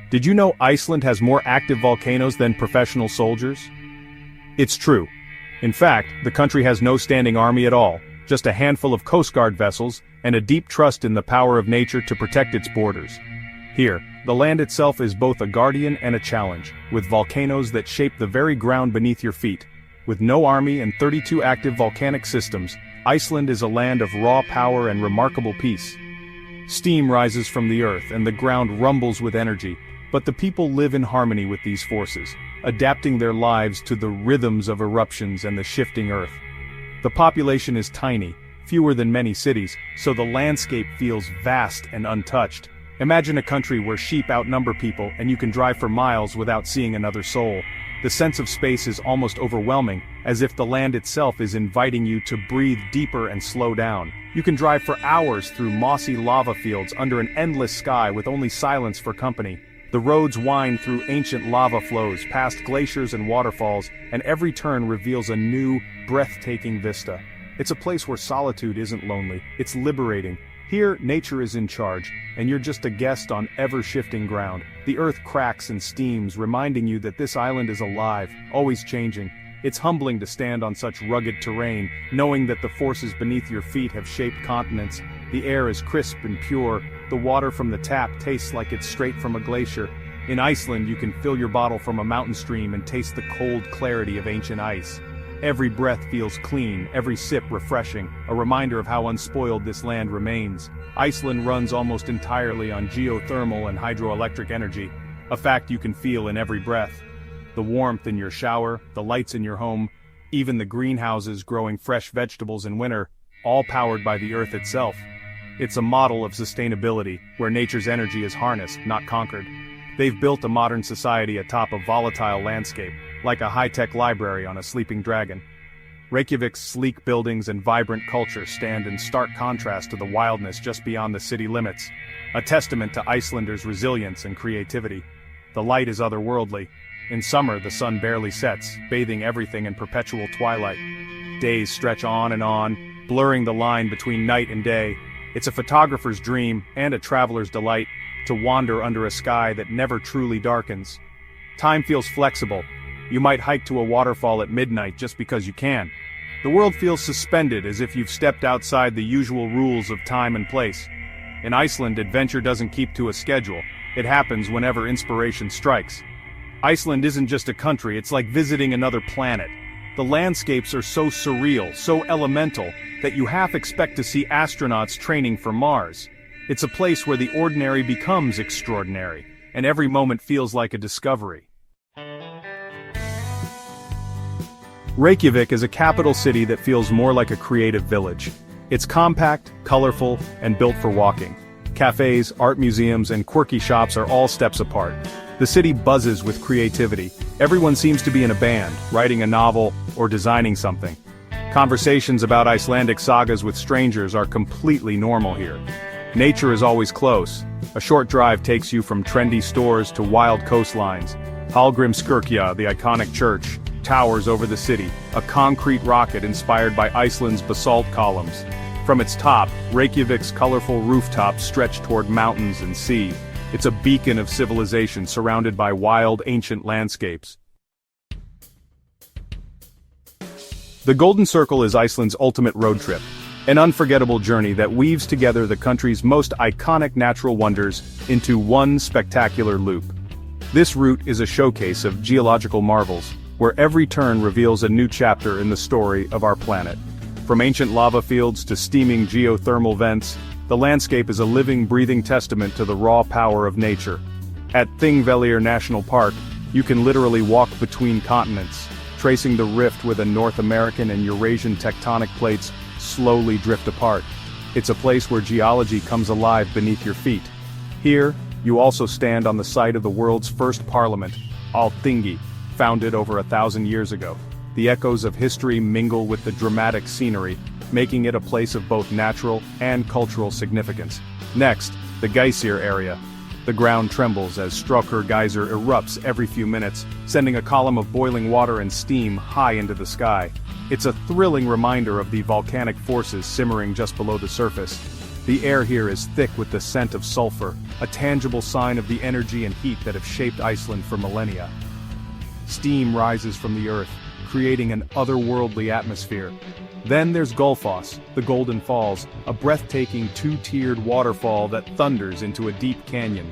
Did you know Iceland has more active volcanoes than professional soldiers? It's true. In fact, the country has no standing army at all, just a handful of Coast Guard vessels, and a deep trust in the power of nature to protect its borders. Here, the land itself is both a guardian and a challenge, with volcanoes that shape the very ground beneath your feet. With no army and 32 active volcanic systems, Iceland is a land of raw power and remarkable peace. Steam rises from the earth and the ground rumbles with energy, but the people live in harmony with these forces, adapting their lives to the rhythms of eruptions and the shifting earth. The population is tiny, fewer than many cities, so the landscape feels vast and untouched. Imagine a country where sheep outnumber people and you can drive for miles without seeing another soul. The sense of space is almost overwhelming, as if the land itself is inviting you to breathe deeper and slow down. You can drive for hours through mossy lava fields under an endless sky with only silence for company. The roads wind through ancient lava flows, past glaciers and waterfalls, and every turn reveals a new, breathtaking vista. It's a place where solitude isn't lonely, it's liberating. Here, nature is in charge, and you're just a guest on ever-shifting ground. The earth cracks and steams, reminding you that this island is alive, always changing. It's humbling to stand on such rugged terrain, knowing that the forces beneath your feet have shaped continents. The air is crisp and pure, the water from the tap tastes like it's straight from a glacier. In Iceland, you can fill your bottle from a mountain stream and taste the cold clarity of ancient ice. Every breath feels clean, every sip refreshing, a reminder of how unspoiled this land remains. Iceland runs almost entirely on geothermal and hydroelectric energy, a fact you can feel in every breath. The warmth in your shower, the lights in your home, even the greenhouses growing fresh vegetables in winter, all powered by the earth itself. It's a model of sustainability, where nature's energy is harnessed, not conquered. They've built a modern society atop a volatile landscape, like a high-tech library on a sleeping dragon. Reykjavik's sleek buildings and vibrant culture stand in stark contrast to the wildness just beyond the city limits, a testament to Icelanders' resilience and creativity. The light is otherworldly. In summer, the sun barely sets, bathing everything in perpetual twilight. Days stretch on, blurring the line between night and day. It's a photographer's dream, and a traveler's delight, to wander under a sky that never truly darkens. Time feels flexible. You might hike to a waterfall at midnight just because you can. The world feels suspended, as if you've stepped outside the usual rules of time and place. In Iceland, adventure doesn't keep to a schedule. It happens whenever inspiration strikes. Iceland isn't just a country, it's like visiting another planet. The landscapes are so surreal, so elemental, that you half expect to see astronauts training for Mars. It's a place where the ordinary becomes extraordinary, and every moment feels like a discovery. Reykjavik is a capital city that feels more like a creative village. It's compact, colorful, and built for walking. Cafes, art museums, and quirky shops are all steps apart. The city buzzes with creativity. Everyone seems to be in a band, writing a novel, or designing something. Conversations about Icelandic sagas with strangers are completely normal here. Nature is always close. A short drive takes you from trendy stores to wild coastlines. Hallgrímskirkja, the iconic church, towers over the city, a concrete rocket inspired by Iceland's basalt columns. From its top, Reykjavik's colorful rooftops stretch toward mountains and sea. It's a beacon of civilization surrounded by wild, ancient landscapes. The Golden Circle is Iceland's ultimate road trip, an unforgettable journey that weaves together the country's most iconic natural wonders into one spectacular loop. This route is a showcase of geological marvels, where every turn reveals a new chapter in the story of our planet. From ancient lava fields to steaming geothermal vents, the landscape is a living, breathing testament to the raw power of nature. At Thingvellir National Park, you can literally walk between continents, tracing the rift where the North American and Eurasian tectonic plates slowly drift apart. It's a place where geology comes alive beneath your feet. Here, you also stand on the site of the world's first parliament, Alþingi, founded over 1,000 years ago. The echoes of history mingle with the dramatic scenery, making it a place of both natural and cultural significance. Next, the Geysir area. The ground trembles as Strókur Geyser erupts every few minutes, sending a column of boiling water and steam high into the sky. It's a thrilling reminder of the volcanic forces simmering just below the surface. The air here is thick with the scent of sulfur, a tangible sign of the energy and heat that have shaped Iceland for millennia. Steam rises from the earth, creating an otherworldly atmosphere. Then there's Gullfoss, the Golden Falls, a breathtaking two-tiered waterfall that thunders into a deep canyon.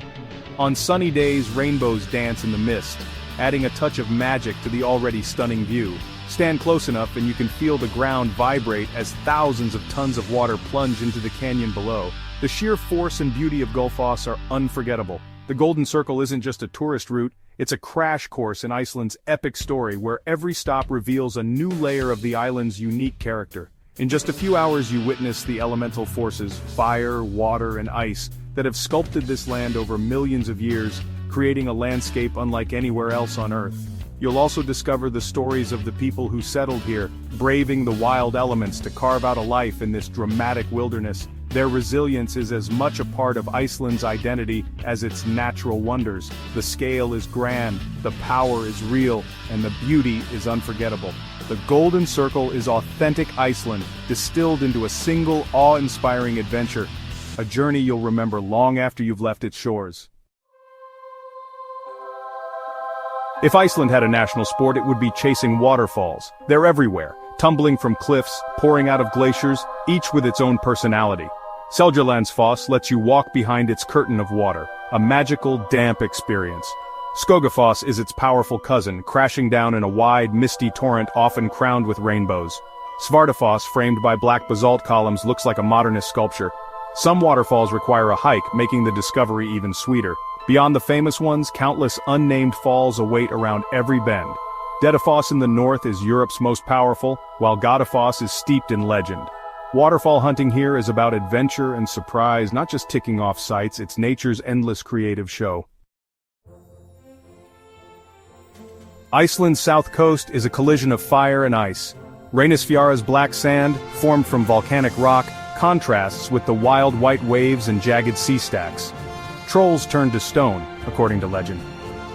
On sunny days, rainbows dance in the mist, adding a touch of magic to the already stunning view. Stand close enough and you can feel the ground vibrate as thousands of tons of water plunge into the canyon below. The sheer force and beauty of Gullfoss are unforgettable. The Golden Circle isn't just a tourist route, it's a crash course in Iceland's epic story where every stop reveals a new layer of the island's unique character. In just a few hours you witness the elemental forces, fire, water, and ice, that have sculpted this land over millions of years, creating a landscape unlike anywhere else on Earth. You'll also discover the stories of the people who settled here, braving the wild elements to carve out a life in this dramatic wilderness. Their resilience is as much a part of Iceland's identity as its natural wonders. The scale is grand, the power is real, and the beauty is unforgettable. The Golden Circle is authentic Iceland, distilled into a single awe-inspiring adventure, a journey you'll remember long after you've left its shores. If Iceland had a national sport, it would be chasing waterfalls. They're everywhere, tumbling from cliffs, pouring out of glaciers, each with its own personality. Seljalandsfoss lets you walk behind its curtain of water, a magical, damp experience. Skogafoss is its powerful cousin, crashing down in a wide, misty torrent often crowned with rainbows. Svartafoss, framed by black basalt columns, looks like a modernist sculpture. Some waterfalls require a hike, making the discovery even sweeter. Beyond the famous ones, countless unnamed falls await around every bend. Dettifoss in the north is Europe's most powerful, while Godafoss is steeped in legend. Waterfall hunting here is about adventure and surprise, not just ticking off sites, it's nature's endless creative show. Iceland's south coast is a collision of fire and ice. Reynisfjara's black sand, formed from volcanic rock, contrasts with the wild white waves and jagged sea stacks. Trolls turn to stone, according to legend.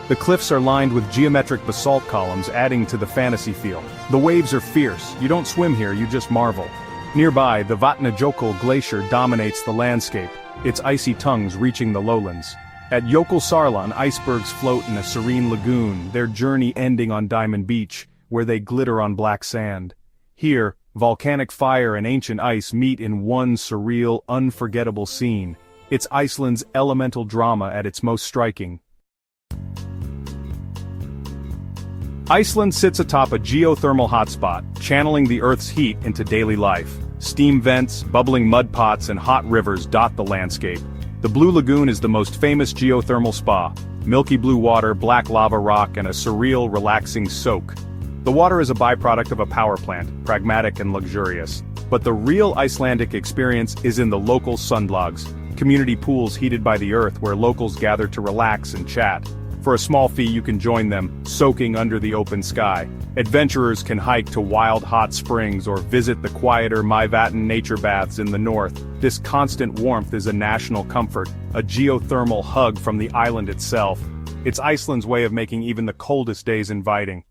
The cliffs are lined with geometric basalt columns, adding to the fantasy feel. The waves are fierce. You don't swim here, you just marvel. Nearby, the Vatnajökull glacier dominates the landscape, its icy tongues reaching the lowlands. At Jökulsárlón, icebergs float in a serene lagoon, their journey ending on Diamond Beach, where they glitter on black sand. Here, volcanic fire and ancient ice meet in one surreal, unforgettable scene. It's Iceland's elemental drama at its most striking. Iceland sits atop a geothermal hotspot, channeling the Earth's heat into daily life. Steam vents, bubbling mud pots, and hot rivers dot the landscape. The Blue Lagoon is the most famous geothermal spa. Milky blue water, black lava rock, and a surreal, relaxing soak. The water is a byproduct of a power plant, pragmatic and luxurious. But the real Icelandic experience is in the local sundlogs, community pools heated by the earth where locals gather to relax and chat. For a small fee you can join them, soaking under the open sky. Adventurers can hike to wild hot springs or visit the quieter Mývatn nature baths in the north. This constant warmth is a national comfort, a geothermal hug from the island itself. It's Iceland's way of making even the coldest days inviting.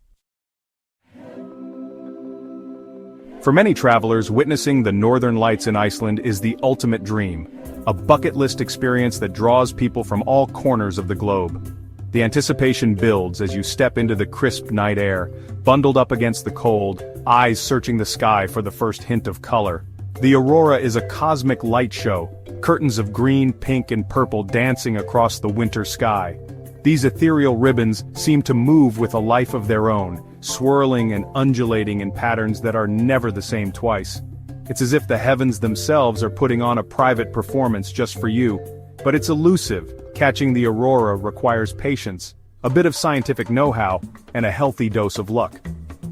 For many travelers, witnessing the northern lights in Iceland is the ultimate dream. A bucket list experience that draws people from all corners of the globe. The anticipation builds as you step into the crisp night air, bundled up against the cold, eyes searching the sky for the first hint of color. The aurora is a cosmic light show, curtains of green, pink, and purple dancing across the winter sky. These ethereal ribbons seem to move with a life of their own, swirling and undulating in patterns that are never the same twice. It's as if the heavens themselves are putting on a private performance just for you. But it's elusive. Catching the aurora requires patience, a bit of scientific know-how, and a healthy dose of luck.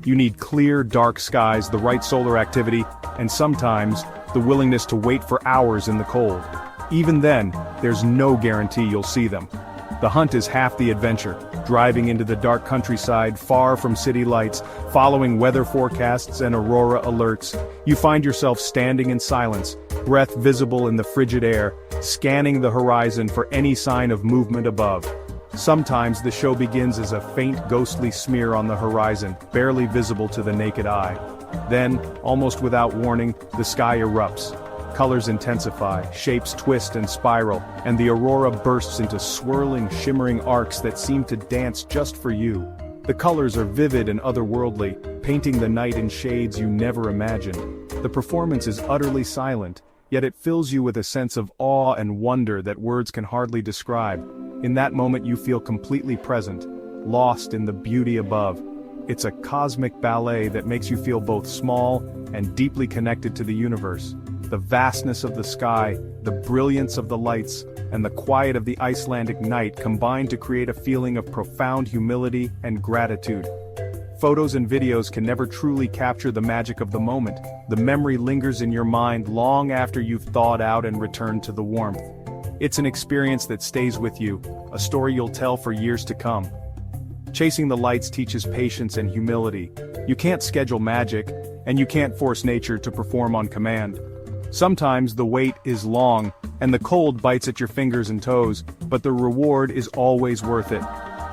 You need clear, dark skies, the right solar activity, and sometimes, the willingness to wait for hours in the cold. Even then, there's no guarantee you'll see them. The hunt is half the adventure, driving into the dark countryside, far from city lights, following weather forecasts and aurora alerts. You find yourself standing in silence, breath visible in the frigid air, scanning the horizon for any sign of movement above. Sometimes the show begins as a faint ghostly smear on the horizon, barely visible to the naked eye. Then, almost without warning, the sky erupts. Colors intensify, shapes twist and spiral, and the aurora bursts into swirling, shimmering arcs that seem to dance just for you. The colors are vivid and otherworldly, painting the night in shades you never imagined. The performance is utterly silent, yet it fills you with a sense of awe and wonder that words can hardly describe. In that moment you feel completely present, lost in the beauty above. It's a cosmic ballet that makes you feel both small and deeply connected to the universe. The vastness of the sky, the brilliance of the lights, and the quiet of the Icelandic night combine to create a feeling of profound humility and gratitude. Photos and videos can never truly capture the magic of the moment. The memory lingers in your mind long after you've thawed out and returned to the warmth. It's an experience that stays with you, a story you'll tell for years to come. Chasing the lights teaches patience and humility. You can't schedule magic, and you can't force nature to perform on command. Sometimes the wait is long, and the cold bites at your fingers and toes, but the reward is always worth it.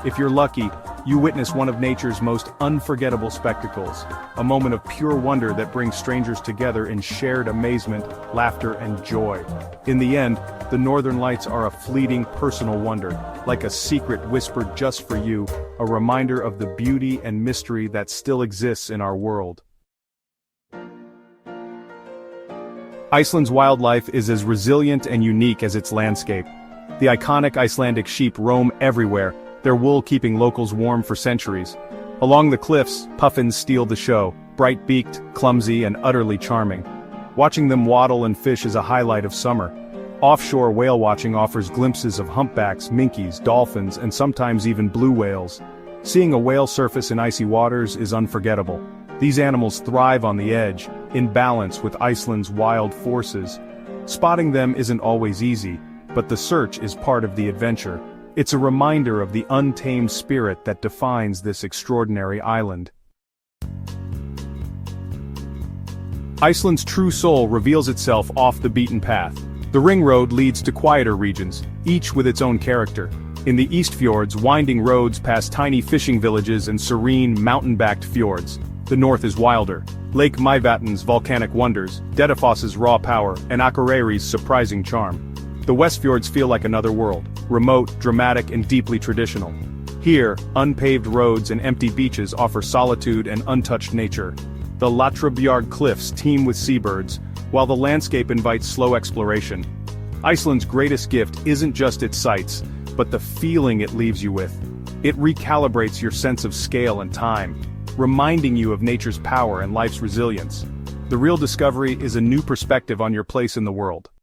If you're lucky, you witness one of nature's most unforgettable spectacles, a moment of pure wonder that brings strangers together in shared amazement, laughter, and joy. In the end, the Northern Lights are a fleeting personal wonder, like a secret whispered just for you, a reminder of the beauty and mystery that still exists in our world. Iceland's wildlife is as resilient and unique as its landscape. The iconic Icelandic sheep roam everywhere, their wool keeping locals warm for centuries. Along the cliffs, puffins steal the show, bright-beaked, clumsy, and utterly charming. Watching them waddle and fish is a highlight of summer. Offshore whale watching offers glimpses of humpbacks, minkies, dolphins, and sometimes even blue whales. Seeing a whale surface in icy waters is unforgettable. These animals thrive on the edge, in balance with Iceland's wild forces. Spotting them isn't always easy, but the search is part of the adventure. It's a reminder of the untamed spirit that defines this extraordinary island. Iceland's true soul reveals itself off the beaten path. The ring road leads to quieter regions, each with its own character. In the East Fjords, winding roads pass tiny fishing villages and serene, mountain-backed fjords. The north is wilder. Lake Mývatn's volcanic wonders, Dettifoss's raw power, and Akureyri's surprising charm. The West Fjords feel like another world, remote, dramatic, and deeply traditional. Here, unpaved roads and empty beaches offer solitude and untouched nature. The Lathrabjarg cliffs teem with seabirds, while the landscape invites slow exploration. Iceland's greatest gift isn't just its sights, but the feeling it leaves you with. It recalibrates your sense of scale and time, reminding you of nature's power and life's resilience. The real discovery is a new perspective on your place in the world.